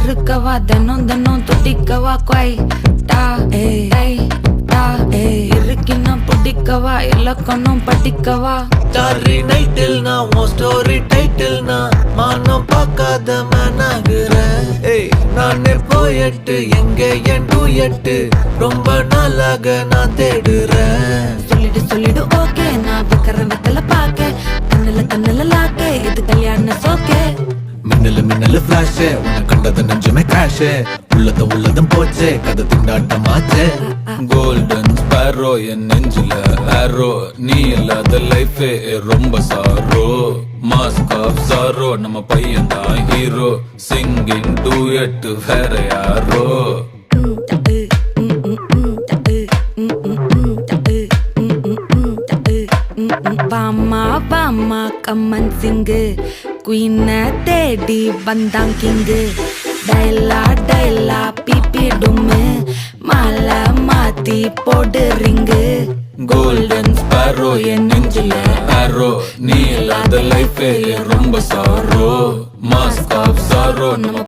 இருக்கவா தினம் தினம் துடிக்கவா குவை டா டா இருக்கின்னா பிடிக்கவா இலக்கணம் படிக்கவா ஸ்டாரி நைட்டில் நான் உன் ஸ்டோரி டைட்டில் நான் மானம் பார்க்காத மனாகிறேன். நானே போயட்டு எங்க என் டூயட்டு ரொம்ப நாளாக நான் தேடுறேன். சொல்லிடு ஓகே நான் வைக்கிற வெத்தல பாக்க கண்ணுல லாக்கே இது கல்யாண சோக்கே. மின்னலு ஃபிளாஷ் உன்னை கண்டது நெஞ்சுமே கிராஷ் உள்ளதும் போச்சே கதை திண்டாட்டமாச்சே. கோல்டன் ஸ்பேரோ என் நெஞ்சில ஆரோ நீ இல்லாத லைஃபே ரொம்ப சாரோ. மாஸ்க் ஆஃப் சாரோ நம்ம பையன் தான் ஹீரோ சிங்கிங் டூயட் வேற யாரோ. வாமா கம்மன் சிங்கு குயின தேடி வந்தான் கிங்கு. டைலா பிபி டும்மு மாலை மாத்தி போடு ரிங்கு. கோல்டன் ஸ்பேரோ என் நெஞ்சில ஆரோ நீ இல்லாத லைஃபே ரொம்ப சாரோ. மாஸ்க் ஆஃப் சாரோ நம்ம